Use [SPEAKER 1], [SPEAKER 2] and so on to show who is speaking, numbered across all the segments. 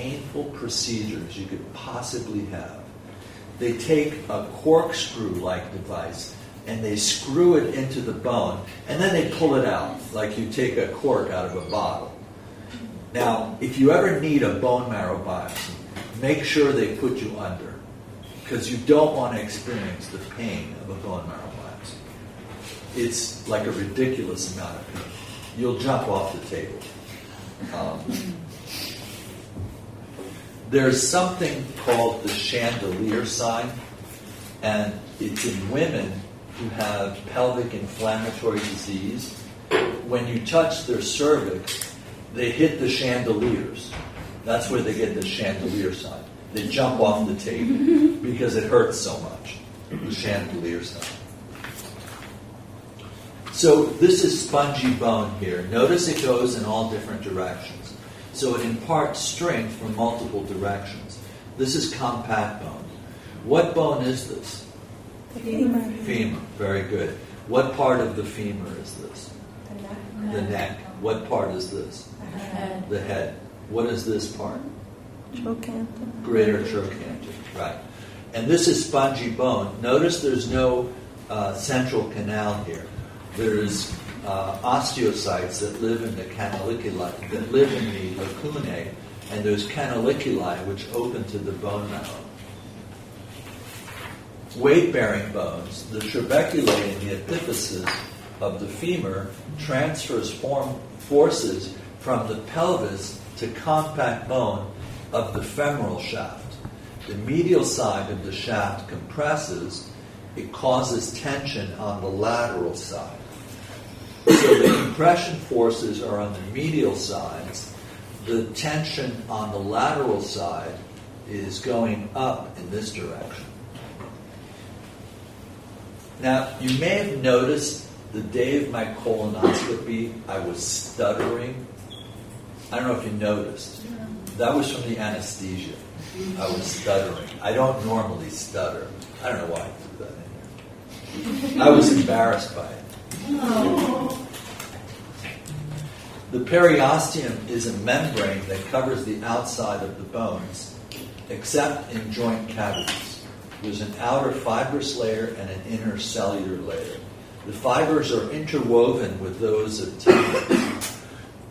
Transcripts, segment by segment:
[SPEAKER 1] painful procedures you could possibly have. They take a corkscrew-like device and they screw it into the bone, and then they pull it out, like you take a cork out of a bottle. Now, if you ever need a bone marrow biopsy, make sure they put you under, because you don't want to experience the pain of a bone marrow biopsy. It's like a ridiculous amount of pain. You'll jump off the table. There's something called the chandelier sign, and it's in women who have pelvic inflammatory disease. When you touch their cervix, they hit the chandeliers. That's where they get the chandelier sign. They jump off the table because it hurts so much, the chandelier sign. So this is spongy bone here. Notice it goes in all different directions. So it imparts strength from multiple directions. This is compact bone. What bone is this?
[SPEAKER 2] Femur.
[SPEAKER 1] Femur. Very good. What part of the femur is this?
[SPEAKER 2] The neck.
[SPEAKER 1] The neck. What part is this?
[SPEAKER 2] The head.
[SPEAKER 1] The head. What is this part?
[SPEAKER 2] Trochanter.
[SPEAKER 1] Greater trochanter. Right. And this is spongy bone. Notice there's no central canal here. There's osteocytes that live in the canaliculi, that live in the lacunae, and there's canaliculi which open to the bone marrow. Weight-bearing bones, the trabeculae and the epiphysis of the femur transfers forces from the pelvis to compact bone of the femoral shaft. The medial side of the shaft compresses. It causes tension on the lateral side. So the compression forces are on the medial sides. The tension on the lateral side is going up in this direction. Now, you may have noticed the day of my colonoscopy, I was stuttering. I don't know if you noticed. That was from the anesthesia. I was stuttering. I don't normally stutter. I don't know why I threw that in here. I was embarrassed by it. The periosteum is a membrane that covers the outside of the bones, except in joint cavities. There's an outer fibrous layer and an inner cellular layer. The fibers are interwoven with those of tendons.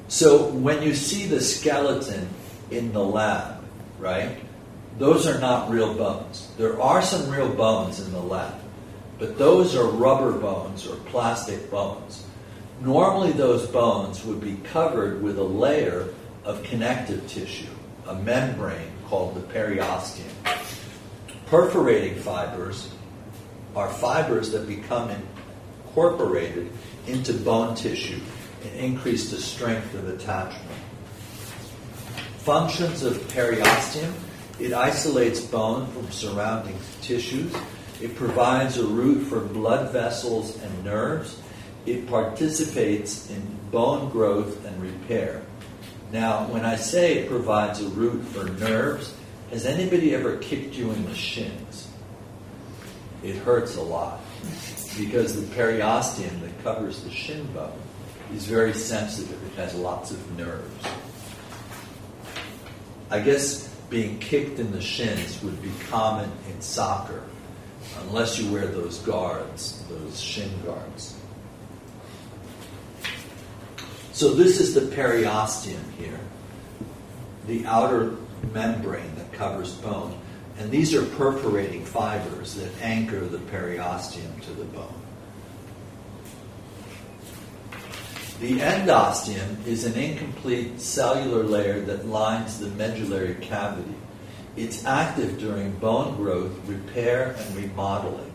[SPEAKER 1] So when you see the skeleton in the lab, right, those are not real bones. There are some real bones in the lab, but those are rubber bones or plastic bones. Normally those bones would be covered with a layer of connective tissue, a membrane called the periosteum. Perforating fibers are fibers that become incorporated into bone tissue and increase the strength of attachment. Functions of periosteum: it isolates bone from surrounding tissues. It provides a route for blood vessels and nerves. It participates in bone growth and repair. Now, when I say it provides a route for nerves, has anybody ever kicked you in the shins? It hurts a lot because the periosteum that covers the shin bone is very sensitive. It has lots of nerves. I guess being kicked in the shins would be common in soccer, unless you wear those guards, those shin guards. So this is the periosteum here, the outer membrane that covers bone. And these are perforating fibers that anchor the periosteum to the bone. The endosteum is an incomplete cellular layer that lines the medullary cavity. It's active during bone growth, repair, and remodeling.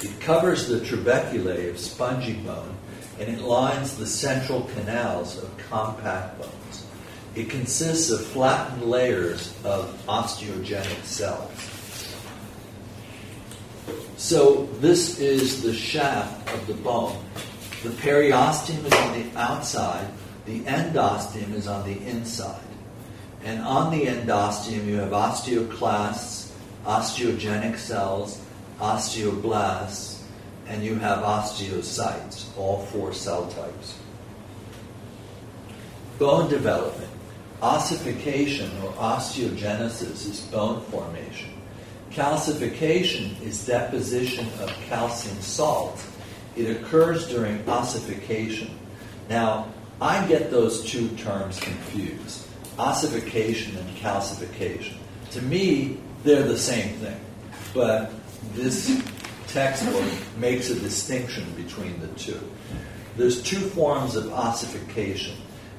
[SPEAKER 1] It covers the trabeculae of spongy bone, and it lines the central canals of compact bones. It consists of flattened layers of osteogenic cells. So this is the shaft of the bone. The periosteum is on the outside, the endosteum is on the inside. And on the endosteum you have osteoclasts, osteogenic cells, osteoblasts, and you have osteocytes, all 4 cell types. Bone development. Ossification or osteogenesis is bone formation. Calcification is deposition of calcium salt. It occurs during ossification. Now, I get those two terms confused, ossification and calcification. To me, they're the same thing, but this textbook makes a distinction between the two. There's two forms of ossification,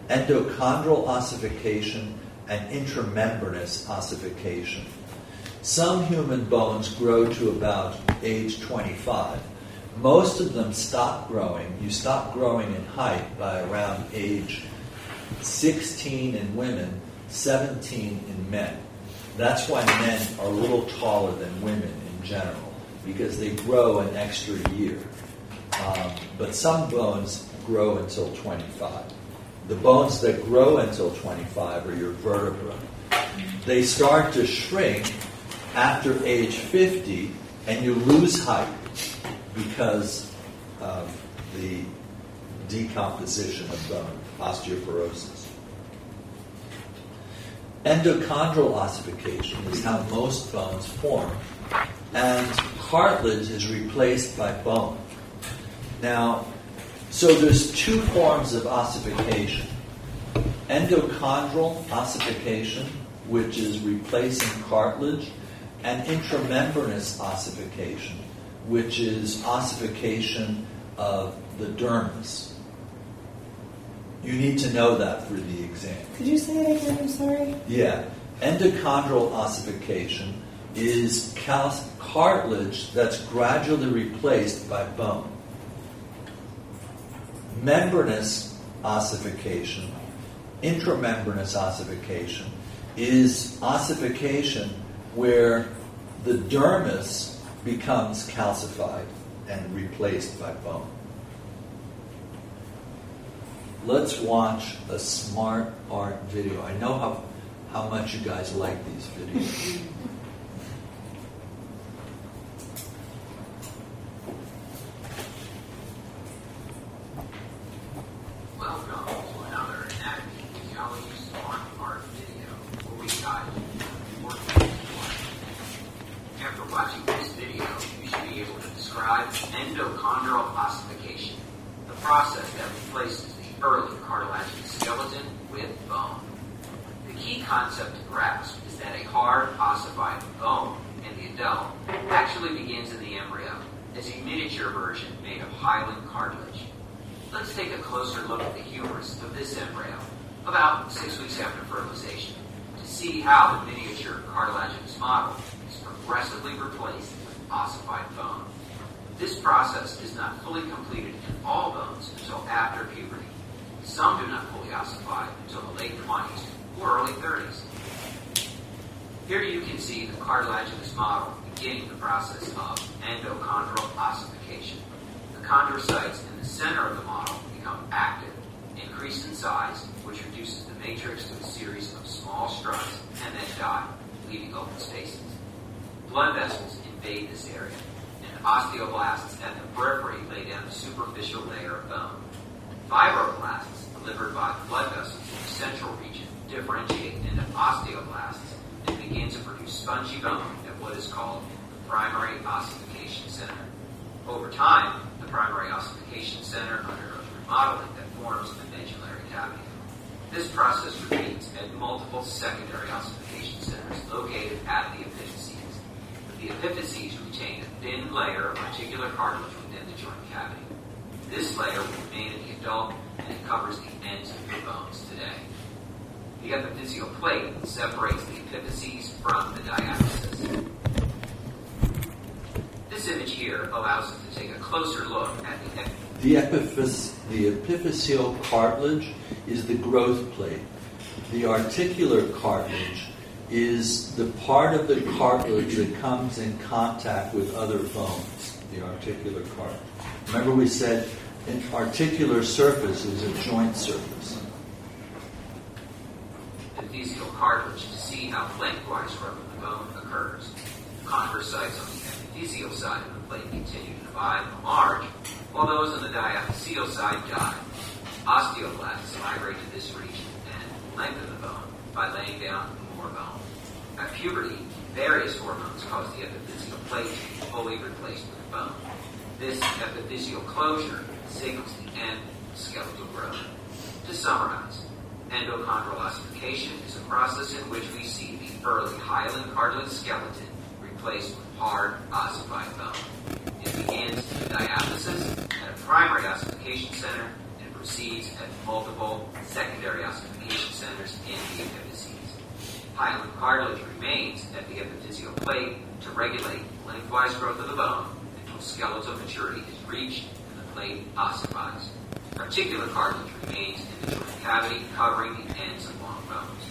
[SPEAKER 1] endochondral ossification and intramembranous ossification. Some human bones grow to about age 25. Most of them stop growing. You stop growing in height by around age 16 in women, 17 in men. That's why men are a little taller than women in general, because they grow an extra year. But some bones grow until 25. The bones that grow until 25 are your vertebrae. They start to shrink after age 50, and you lose height because of the decomposition of bone, osteoporosis. Endochondral ossification is how most bones form, and cartilage is replaced by bone. Now, so there's two forms of ossification. Endochondral ossification, which is replacing cartilage, and intramembranous ossification, which is ossification of the dermis. You need to know that for the exam.
[SPEAKER 2] Could you say it again? I'm sorry.
[SPEAKER 1] Yeah. Endochondral ossification is cartilage that's gradually replaced by bone. Membranous ossification, intramembranous ossification, is ossification where the dermis becomes calcified and replaced by bone. Let's watch a smart art video. I know how much you guys like these videos.
[SPEAKER 3] Welcome to another Anatomy Physiology Smart Art video where we guide you through important work. After watching this video, you should be able to describe endochondral ossification, the process that replaces the early cartilaginous skeleton with bone. The key concept to grasp is that a hard ossified bone in the adult actually begins in the embryo as a miniature version made of hyaline cartilage. Let's take a closer look at the humerus of this embryo about 6 weeks after fertilization to see how the miniature cartilaginous model is progressively replaced with ossified bone. This process is not fully completed in all bones until after puberty. Some do not fully ossify until the late 20s or early 30s. Here you can see the cartilaginous model beginning the process of endochondral ossification. The chondrocytes in the center of the model become active, increase in size, which reduces the matrix to a series of small struts, and then die, leaving open spaces. Blood vessels invade this area, and osteoblasts at the periphery lay down a superficial layer of bone. Fibroblasts, delivered by blood vessels in the central region, differentiate into osteoblasts and begin to produce spongy bone at what is called the primary ossification center. Over time, the primary ossification center undergoes remodeling that forms the medullary cavity. This process repeats at multiple secondary ossification centers located at the epiphyses. The epiphyses retain a thin layer of articular cartilage within the joint cavity. This layer will remain in the adult, and it covers the ends of your bones today. The epiphyseal plate separates the epiphyses from the diaphysis. This image here allows us to take a closer look at the epiphysis.
[SPEAKER 1] The epiphyseal cartilage is the growth plate. The articular cartilage is the part of the cartilage that comes in contact with other bones, the articular cartilage. Remember we said an articular surface is a joint surface.
[SPEAKER 3] Epiphyseal cartilage to see how lengthwise growth of the bone occurs. Chondrocytes on the epiphyseal side of the plate continue to divide and enlarge, while those on the diaphyseal side die. Osteoblasts migrate to this region and lengthen the bone, by laying down more bone. At puberty, various hormones cause the epiphyseal plate to be fully replaced with bone. This epiphyseal closure signals the end of skeletal growth. To summarize, endochondral ossification is a process in which we see the early hyaline cartilage skeleton replaced with hard ossified bone. It begins in diaphysis at a primary ossification center and proceeds at multiple secondary ossification centers in the epiphyses. Hyaline cartilage remains at the epiphyseal plate to regulate lengthwise growth of the bone until skeletal maturity is reached and the plate ossifies. Articular cartilage remains in the joint cavity, covering the ends of long bones.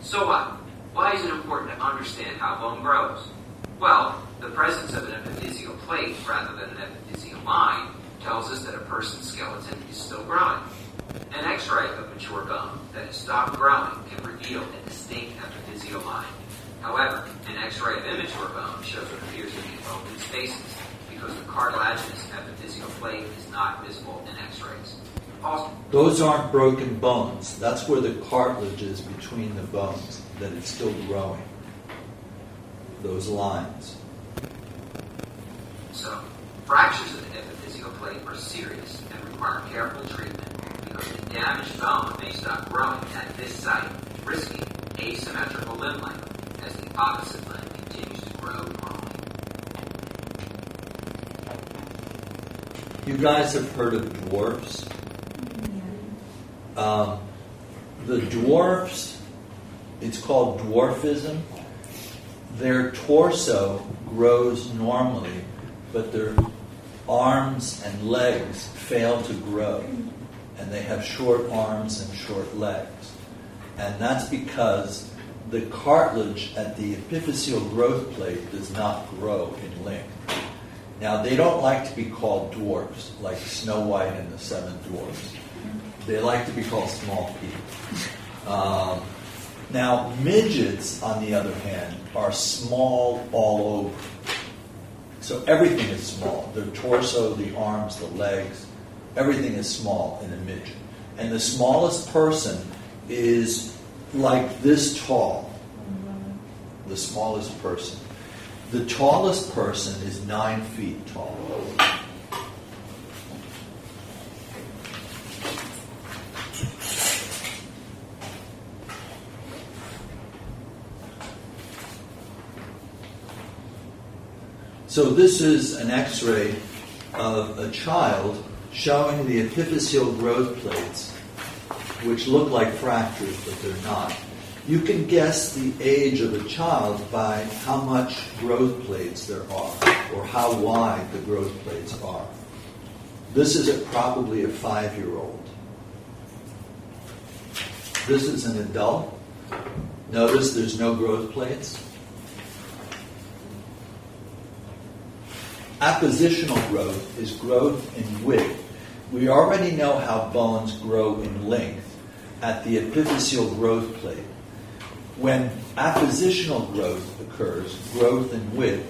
[SPEAKER 3] So what? Why is it important to understand how bone grows? Well, the presence of an epiphyseal plate rather than an epiphyseal line tells us that a person's skeleton is still growing. An X-ray of mature bone that has stopped growing can reveal a distinct epiphyseal line. However, an X-ray of immature bone shows what appears to be open spaces because the cartilaginous epiphyseal plate is not visible in X-rays. Also,
[SPEAKER 1] Those aren't broken bones. That's where the cartilage is between the bones, that it's still growing. Those lines.
[SPEAKER 3] so, fractures of the epiphyseal plate are serious and require careful treatment because the damaged bone may stop growing at this site, risking asymmetrical limb length as the opposite limb continues to grow normally.
[SPEAKER 1] You guys have heard of dwarfs? The dwarfs, it's called dwarfism. Their torso grows normally, but their arms and legs fail to grow. And they have short arms and short legs. And that's because the cartilage at the epiphyseal growth plate does not grow in length. Now, they don't like to be called dwarfs, like Snow White and the Seven Dwarfs. They like to be called small people. Now, midgets, on the other hand, are small all over. So everything is small. Their torso, the arms, the legs, everything is small in a midget. And the smallest person is like this tall. The smallest person. The tallest person is 9 feet tall. So this is an X-ray of a child showing the epiphyseal growth plates, which look like fractures, but they're not. You can guess the age of a child by how much growth plates there are, or how wide the growth plates are. This is probably a 5-year-old. This is an adult. Notice there's no growth plates. Appositional growth is growth in width. We already know how bones grow in length at the epiphyseal growth plate. When appositional growth occurs, growth in width,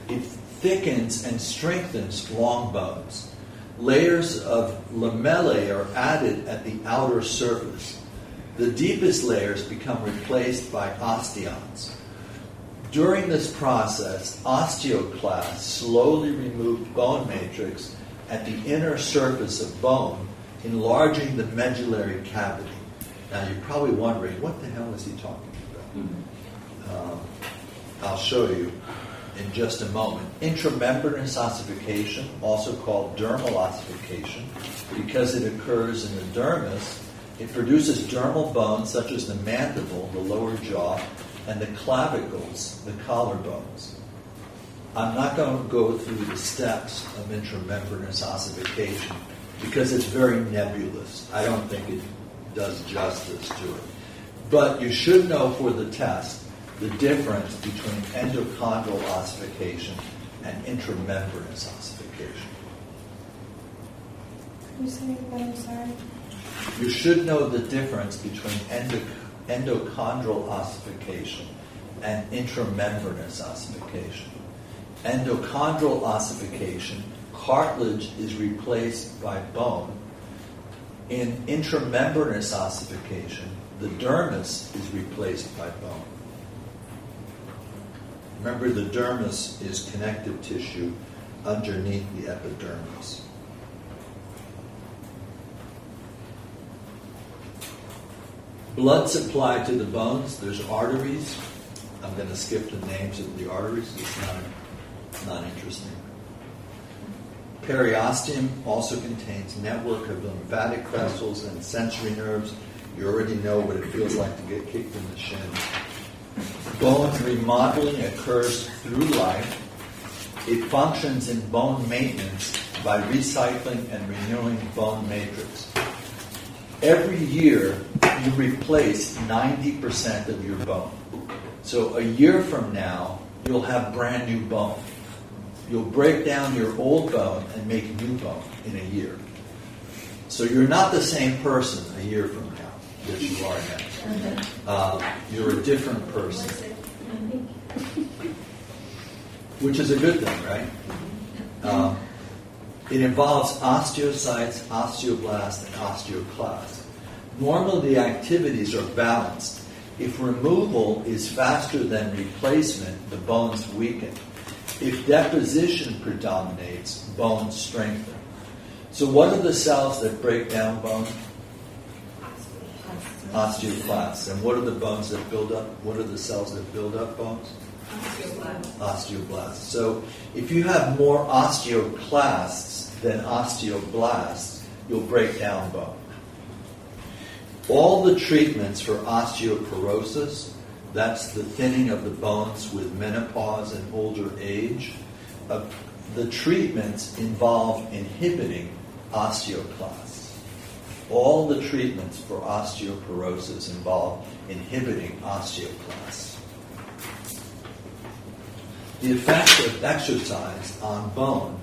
[SPEAKER 1] it thickens and strengthens long bones. Layers of lamellae are added at the outer surface. The deepest layers become replaced by osteons. During this process, osteoclasts slowly remove bone matrix at the inner surface of bone, enlarging the medullary cavity. Now you're probably wondering, what the hell is he talking about? I'll show you in just a moment. Intramembranous ossification, also called dermal ossification, because it occurs in the dermis, it produces dermal bones such as the mandible, the lower jaw, and the clavicles, the collarbones. I'm not going to go through the steps of intramembranous ossification because it's very nebulous. I don't think it does justice to it. But you should know for the test the difference between endochondral ossification and intramembranous ossification.
[SPEAKER 2] Can you say it again? I'm sorry.
[SPEAKER 1] You should know the difference between endochondral ossification and intramembranous ossification. Endochondral ossification, cartilage is replaced by bone. In intramembranous ossification, the dermis is replaced by bone. Remember, the dermis is connective tissue underneath the epidermis. Blood supply to the bones, there's arteries. I'm going to skip the names of the arteries, it's not interesting. Periosteum also contains network of lymphatic vessels and sensory nerves. You already know what it feels like to get kicked in the shin. Bone remodeling occurs through life. It functions in bone maintenance by recycling and renewing bone matrix. Every year, you replace 90% of your bone. So a year from now, you'll have brand new bone. You'll break down your old bone and make new bone in a year. So you're not the same person a year from now that you are now. You're a different person. Which is a good thing, right? It involves osteocytes, osteoblasts, and osteoclasts. Normally the activities are balanced. If removal is faster than replacement, the bones weaken. If deposition predominates, bones strengthen. So what are the cells that break down bone? Osteoclasts. And what are the bones that build up? What are the cells that build up bones? Osteoblasts. So if you have more osteoclasts than osteoblasts, you'll break down bone. All the treatments for osteoporosis, that's the thinning of the bones with menopause and older age, the treatments involve inhibiting osteoclasts. All the treatments for osteoporosis involve inhibiting osteoclasts. The effect of exercise on bone.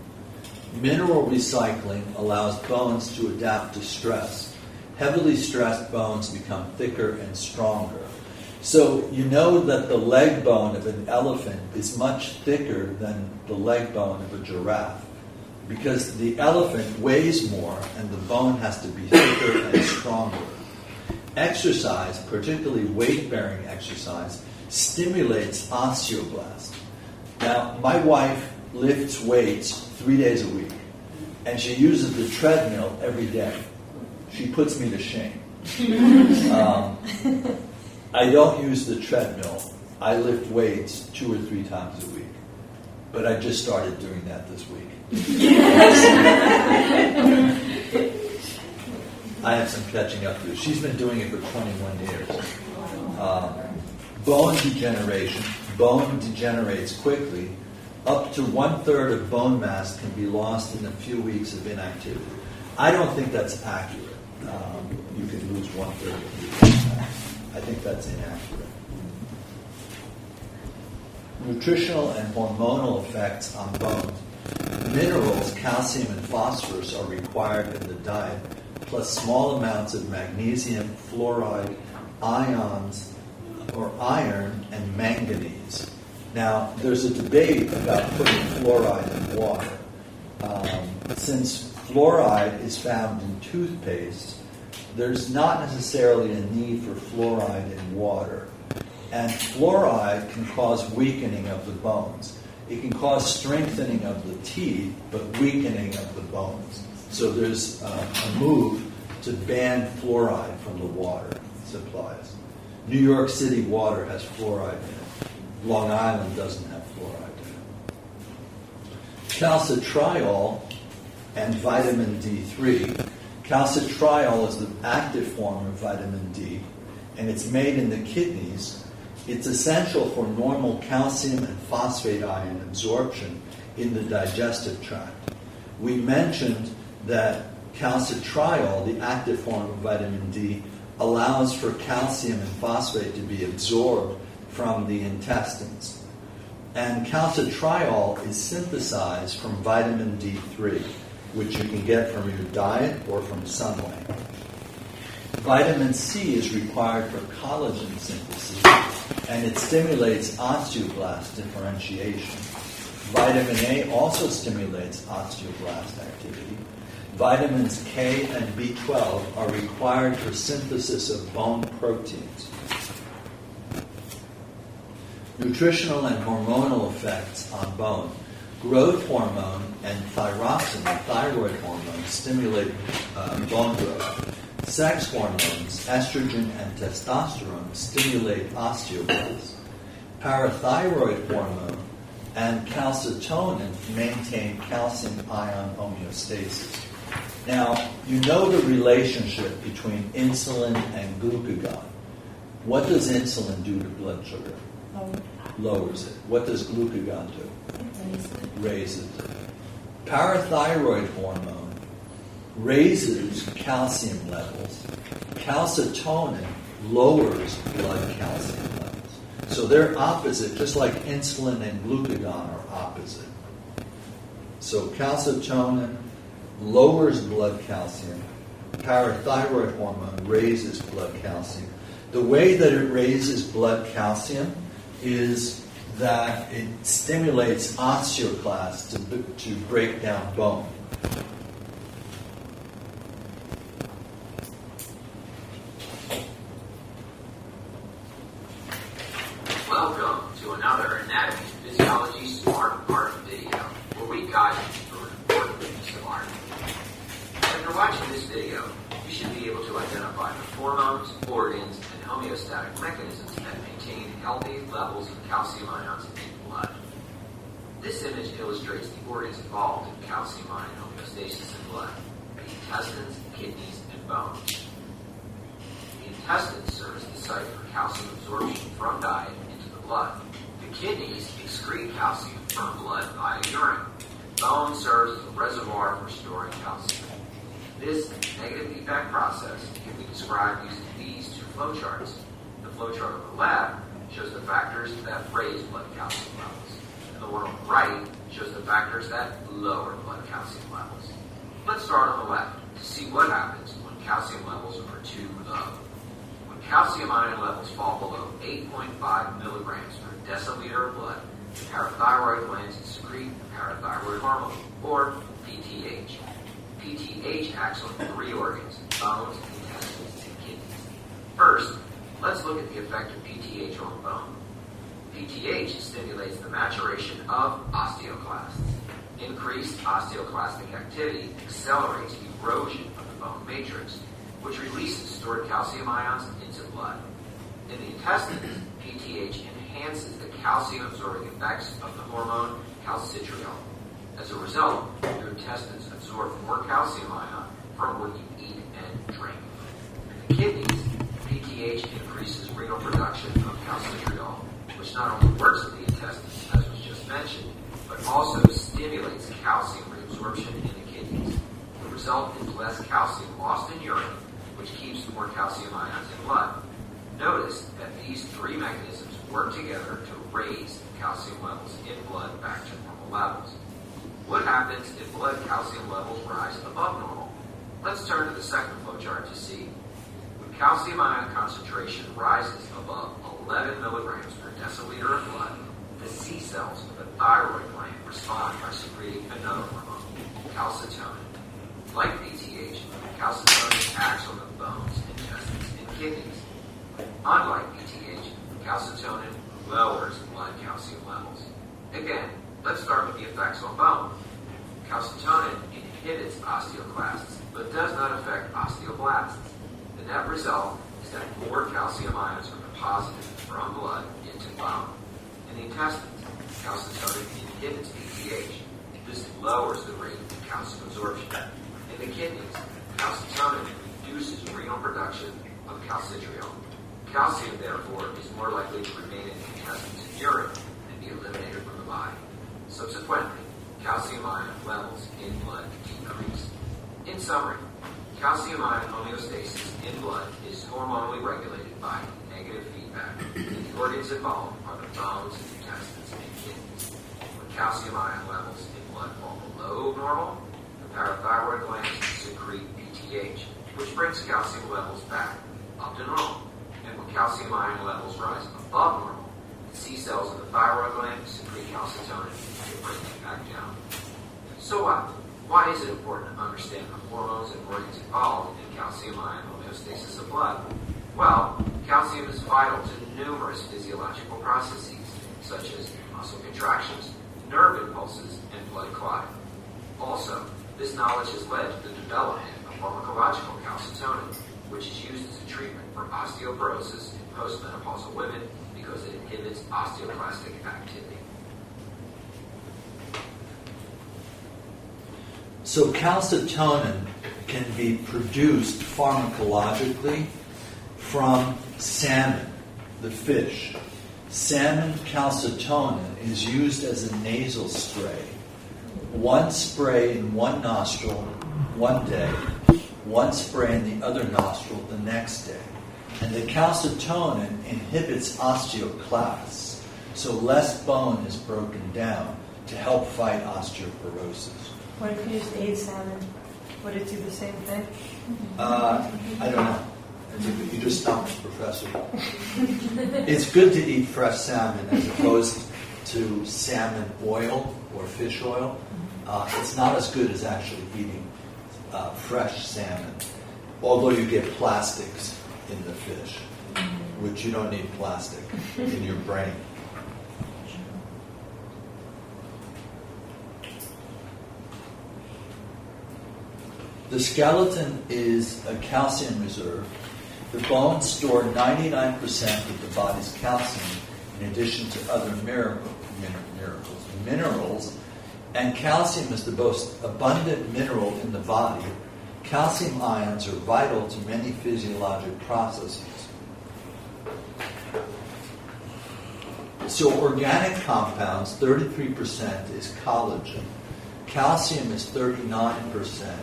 [SPEAKER 1] Mineral recycling allows bones to adapt to stress. Heavily stressed bones become thicker and stronger. So you know that the leg bone of an elephant is much thicker than the leg bone of a giraffe because the elephant weighs more and the bone has to be thicker and stronger. Exercise, particularly weight-bearing exercise, stimulates osteoblasts. Now, my wife lifts weights 3 days a week, and she uses the treadmill every day. She puts me to shame. I don't use the treadmill. I lift weights 2 or 3 times a week. But I just started doing that this week. I have some catching up to do. She's been doing it for 21 years. Bone degeneration. Bone degenerates quickly. Up to 1/3 of bone mass can be lost in a few weeks of inactivity. I don't think that's accurate. You can lose 1/3 of your bone mass. I think that's inaccurate. Nutritional and hormonal effects on bones. Minerals, calcium and phosphorus are required in the diet, plus small amounts of magnesium, fluoride, ions, or iron, and manganese. Now, there's a debate about putting fluoride in water. Since fluoride is found in toothpaste, there's not necessarily a need for fluoride in water. And fluoride can cause weakening of the bones. It can cause strengthening of the teeth, but weakening of the bones. So there's a move to ban fluoride from the water supplies. New York City water has fluoride in it. Long Island doesn't have fluoride in it. Calcitriol and vitamin D3. Calcitriol is the active form of vitamin D, and it's made in the kidneys. It's essential for normal calcium and phosphate ion absorption in the digestive tract. We mentioned that calcitriol, the active form of vitamin D, allows for calcium and phosphate to be absorbed from the intestines. And calcitriol is synthesized from vitamin D3, which you can get from your diet or from sunlight. Vitamin C is required for collagen synthesis, and it stimulates osteoblast differentiation. Vitamin A also stimulates osteoblast activity. Vitamins K and B12 are required for synthesis of bone proteins. Nutritional and hormonal effects on bone. Growth hormone and thyroxine, the thyroid hormone, stimulate bone growth. Sex hormones, estrogen and testosterone, stimulate osteoblasts. Parathyroid hormone and calcitonin maintain calcium ion homeostasis. Now, you know the relationship between insulin and glucagon. What does insulin do to blood sugar? Lowers it. What does glucagon do? Raises it. Parathyroid hormone raises calcium levels. Calcitonin lowers blood calcium levels. So they're opposite, just like insulin and glucagon are opposite. So calcitonin lowers blood calcium. Parathyroid hormone raises blood calcium. The way that it raises blood calcium is that it stimulates osteoclasts to break down bone.
[SPEAKER 3] Welcome to another Anatomy and Physiology Smart Art video, where we guide you through an important piece of art. After watching this video, you should be able to identify the hormones, organs, and homeostatic mechanisms that maintain healthy levels of calcium ions in blood. This image illustrates the organs involved in calcium ion homeostasis in blood: the intestines, kidneys, and bones. The intestines serve as the site for calcium absorption from diet into the blood. The kidneys excrete calcium from blood via urine. Bone serves as a reservoir for storing calcium. This negative feedback process can be described using these two flowcharts. The flowchart on the left shows the factors that raise blood calcium levels, and the one on the right shows the factors that lower blood calcium levels. Let's start on the left to see what happens when calcium levels are too low. When calcium ion levels fall below 8.5 milligrams per deciliter of blood, the parathyroid glands secrete parathyroid hormone, or PTH. PTH acts on three organs: bones, intestines, and kidneys. First, let's look at the effect of PTH on bone. PTH stimulates the maturation of osteoclasts. Increased osteoclastic activity accelerates erosion of the bone matrix, which releases stored calcium ions into blood. In the intestines, PTH enhances the calcium-absorbing effects of the hormone calcitriol. As a result, your intestines absorb more calcium ion from what you eat and drink. In the kidneys, PTH increases renal production of calcitriol, which not only works in the intestines, as was just mentioned, but also stimulates calcium reabsorption in the kidneys. The result is less calcium lost in urine, which keeps more calcium ions in blood. Notice that these three mechanisms work together to raise calcium levels in blood back to normal levels. What happens if blood calcium levels rise above normal? Let's turn to the second flowchart to see. When calcium ion concentration rises above 11 milligrams per deciliter of blood, the C cells of the thyroid gland respond by secreting another hormone, calcitonin. Like PTH, calcitonin acts on the bones, intestines, and kidneys. Unlike PTH, calcitonin lowers blood calcium levels. Again, let's start with the effects on bone. Calcitonin inhibits osteoclasts, but does not affect osteoblasts. The net result is that more calcium ions are deposited from blood into bone. In the intestines, calcitonin inhibits PTH. This lowers the rate of calcium absorption. In the kidneys, calcitonin reduces renal production of calcitriol. Calcium, therefore, is more likely to remain in the intestines and urine and be eliminated from the body. Subsequently, calcium ion levels in blood decrease. In summary, calcium ion homeostasis in blood is hormonally regulated by negative feedback, and the organs involved are the bones, intestines, and kidneys. When calcium ion levels in blood fall below normal, the parathyroid glands secrete PTH, which brings calcium levels back up to normal. And when calcium ion levels rise above normal, the C cells of the thyroid gland secrete calcitonin to bring it back down. So what? Why is it important to understand the hormones and organs involved in calcium-ion homeostasis of blood? Well, calcium is vital to numerous physiological processes, such as muscle contractions, nerve impulses, and blood clotting. Also, this knowledge has led to the development of pharmacological calcitonin, which is used as a treatment for osteoporosis in postmenopausal women because it inhibits osteoclastic activity.
[SPEAKER 1] So calcitonin can be produced pharmacologically from salmon, the fish. Salmon calcitonin is used as a nasal spray. One spray in one nostril one day, one spray in the other nostril the next day. And the calcitonin inhibits osteoclasts, so less bone is broken down to help fight osteoporosis.
[SPEAKER 2] What if you just ate salmon? Would it do the same thing?
[SPEAKER 1] I don't know. You just stumped the professor. It's good to eat fresh salmon as opposed to salmon oil or fish oil. It's not as good as actually eating fresh salmon, although you get plastics in the fish, which you don't need plastic in your brain. The skeleton is a calcium reserve. The bones store 99% of the body's calcium in addition to other minerals, and calcium is the most abundant mineral in the body. Calcium ions are vital to many physiologic processes. So organic compounds, 33% is collagen. Calcium is 39%.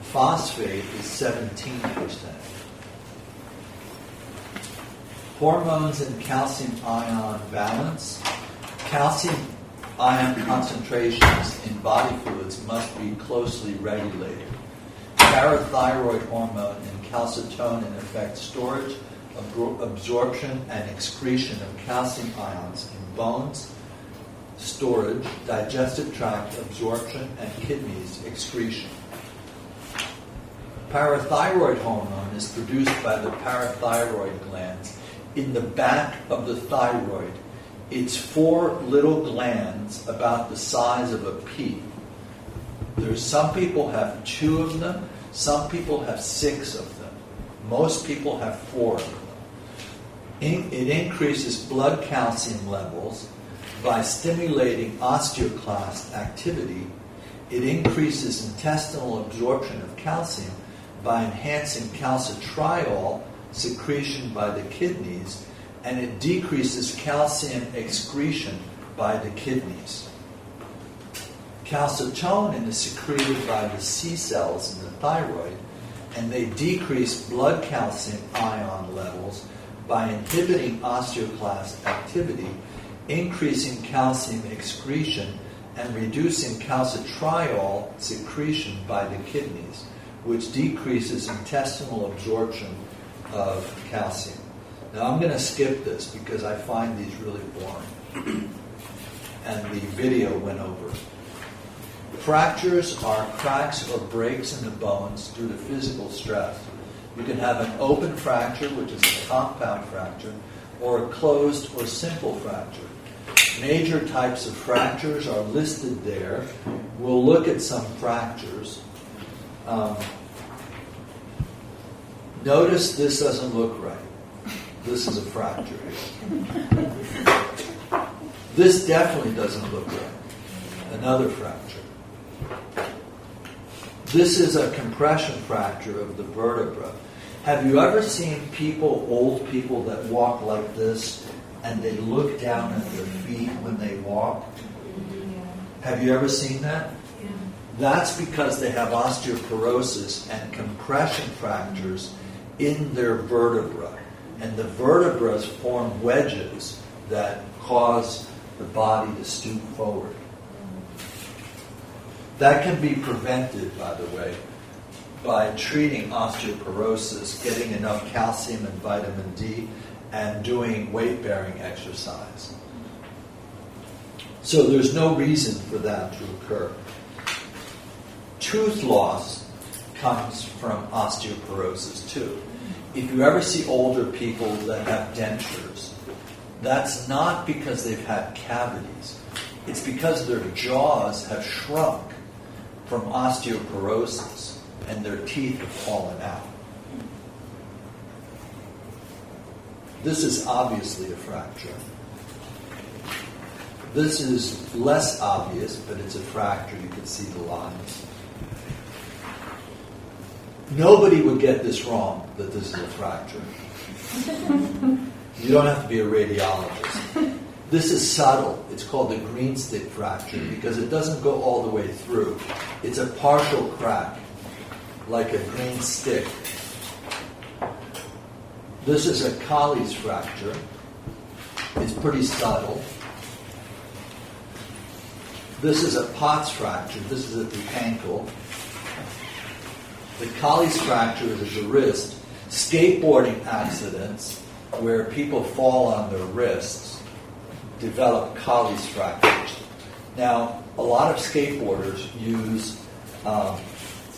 [SPEAKER 1] Phosphate is 17%. Hormones and calcium ion balance. Calcium ion concentrations in body fluids must be closely regulated. Parathyroid hormone and calcitonin affect storage, absorption, and excretion of calcium ions in bones, storage, digestive tract, absorption, and kidneys, excretion. Parathyroid hormone is produced by the parathyroid glands in the back of the thyroid. It's 4 little glands about the size of a pea. Some people have 2 of them, some people have 6 of them. Most people have 4 of them. It increases blood calcium levels by stimulating osteoclast activity. It increases intestinal absorption of calcium by enhancing calcitriol secretion by the kidneys, and it decreases calcium excretion by the kidneys. Calcitonin is secreted by the C cells in the thyroid, and they decrease blood calcium ion levels by inhibiting osteoclast activity, increasing calcium excretion, and reducing calcitriol secretion by the kidneys, which decreases intestinal absorption of calcium. Now I'm going to skip this because I find these really boring. And the video went over. Fractures are cracks or breaks in the bones due to physical stress. You can have an open fracture, which is a compound fracture, or a closed or simple fracture. Major types of fractures are listed there. We'll look at some fractures. Notice this doesn't look right. This is a fracture here. This definitely doesn't look right. Another fracture. This is a compression fracture of the vertebra. Have you ever seen people, old people, that walk like this and they look down at their feet when they walk? Have you ever seen that?
[SPEAKER 2] Yeah.
[SPEAKER 1] That's because they have osteoporosis and compression fractures in their vertebra. And the vertebrae form wedges that cause the body to stoop forward. That can be prevented, by the way, by treating osteoporosis, getting enough calcium and vitamin D, and doing weight-bearing exercise. So there's no reason for that to occur. tooth loss comes from osteoporosis too. If you ever see older people that have dentures, that's not because they've had cavities. It's because their jaws have shrunk from osteoporosis and their teeth have fallen out. This is obviously a fracture. This is less obvious, but it's a fracture. You can see the lines. Nobody would get this wrong, that this is a fracture. You don't have to be a radiologist. This is subtle. It's called a green stick fracture because it doesn't go all the way through. It's a partial crack, like a green stick. This is a Colles fracture. It's pretty subtle. This is a Potts fracture. This is at the ankle. The Colles fracture is at the wrist. Skateboarding accidents where people fall on their wrists develop Colles fractures. Now, a lot of skateboarders use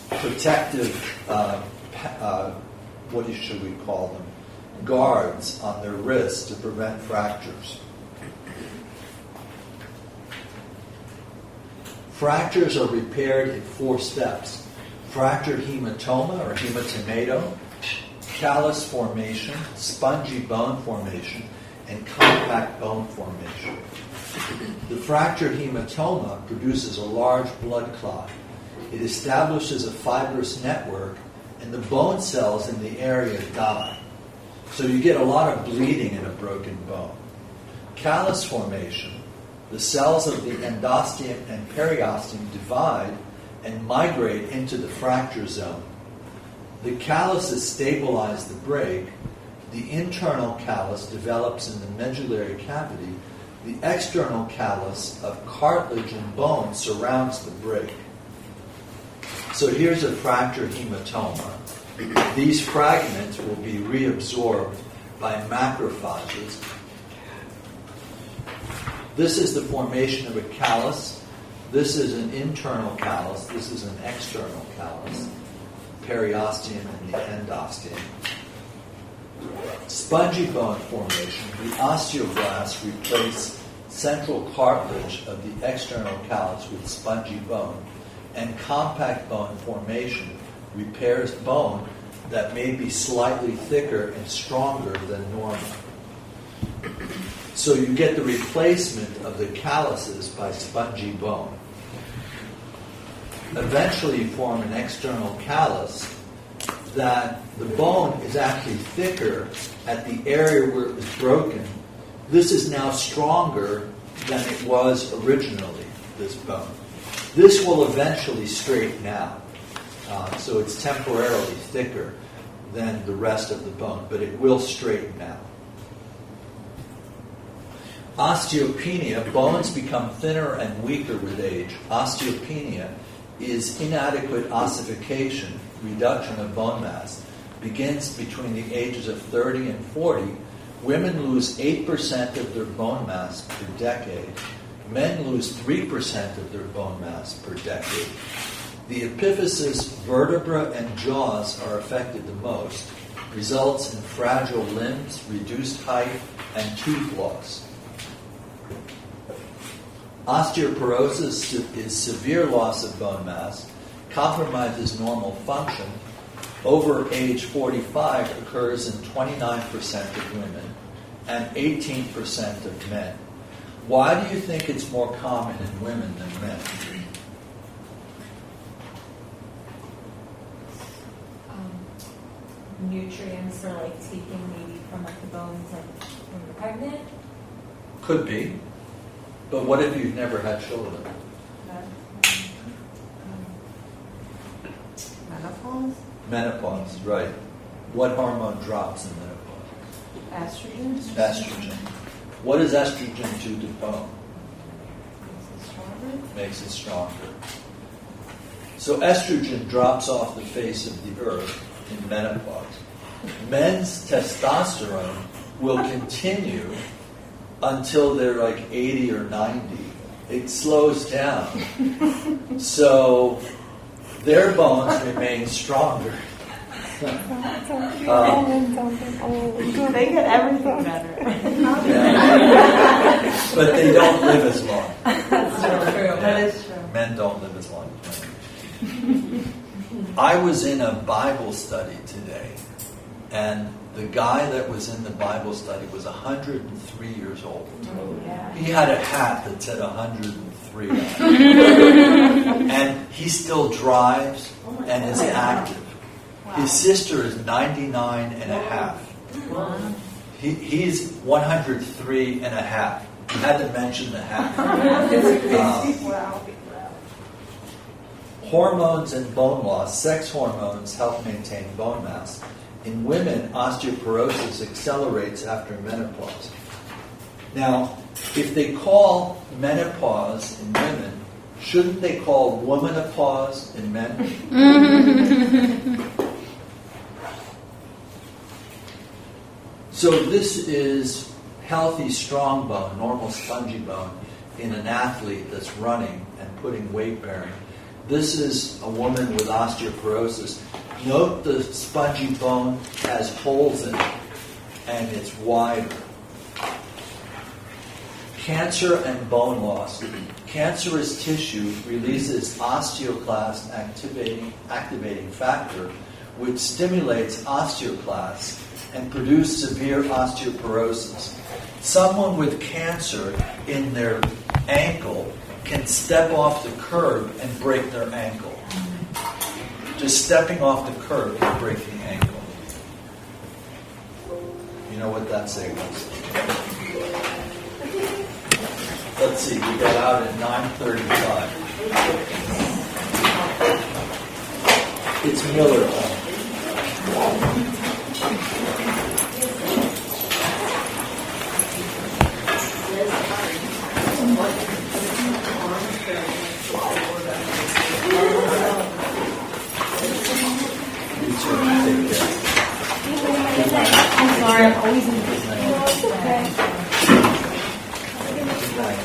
[SPEAKER 1] protective, what should we call them, guards on their wrists to prevent fractures. Fractures are repaired in 4 steps. Fractured hematoma or hematomato, callus formation, spongy bone formation, and compact bone formation. The fractured hematoma produces a large blood clot. It establishes a fibrous network, and the bone cells in the area die. So you get a lot of bleeding in a broken bone. Callus formation, the cells of the endosteum and periosteum divide and migrate into the fracture zone. The calluses stabilize the break. The internal callus develops in the medullary cavity. The external callus of cartilage and bone surrounds the break. So here's a fractured hematoma. These fragments will be reabsorbed by macrophages. This is the formation of a callus. This is an internal callus. This is an external callus. Periosteum and the endosteum. Spongy bone formation. The osteoblasts replace central cartilage of the external callus with spongy bone. And compact bone formation repairs bone that may be slightly thicker and stronger than normal. So you get the replacement of the calluses by spongy bone. Eventually you form an external callus that the bone is actually thicker at the area where it was broken. This is now stronger than it was originally, this bone. This will eventually straighten out. So it's temporarily thicker than the rest of the bone, but it will straighten out. Osteopenia, bones become thinner and weaker with age. Osteopenia is inadequate ossification, reduction of bone mass, begins between the ages of 30 and 40. Women lose 8% of their bone mass per decade. Men lose 3% of their bone mass per decade. The epiphysis, vertebra, and jaws are affected the most, results in fragile limbs, reduced height, and tooth loss. Osteoporosis is severe loss of bone mass, compromises normal function. Over age 45 occurs in 29% of women and 18% of men. Why do you think it's more common in women than men?
[SPEAKER 4] Nutrients are like taken maybe from like the bones like when you're pregnant.
[SPEAKER 1] Could be. But what if you've never had children?
[SPEAKER 2] Menopause?
[SPEAKER 1] Menopause, right. What hormone drops in menopause?
[SPEAKER 2] Estrogen?
[SPEAKER 1] Estrogen. What does estrogen do to bone?
[SPEAKER 2] Makes it stronger?
[SPEAKER 1] Makes it stronger. So estrogen drops off the face of the earth in menopause. Men's testosterone will continue until they're like 80 or 90. It slows down. So their bones remain stronger.
[SPEAKER 2] They get everything better.
[SPEAKER 1] Yeah. But they don't live as long.
[SPEAKER 2] That's true. That is true.
[SPEAKER 1] Men don't live as long as women. I was in a Bible study today, and the guy that was in the Bible study was 103 years old. He had a hat that said 103 on it. And he still drives and is active. His sister is 99 and a half. He's 103 and a half. You had to mention the half. Hormones and bone loss. Sex hormones help maintain bone mass. In women, osteoporosis accelerates after menopause. Now, if they call menopause in women, shouldn't they call womanopause in men? So this is healthy, strong bone, normal spongy bone in an athlete that's running and putting weight bearing. This is a woman with osteoporosis. Note the spongy bone has holes in it and it's wider. Cancer and bone loss. Cancerous tissue releases osteoclast activating factor, which stimulates osteoclasts and produce severe osteoporosis. Someone with cancer in their ankle can step off the curb and break their ankle. Just stepping off the curb and breaking the ankle. You know what that signals? Let's see, we got out at 9:35. It's Miller time.
[SPEAKER 4] I'm sorry, I'm always in
[SPEAKER 1] Good night.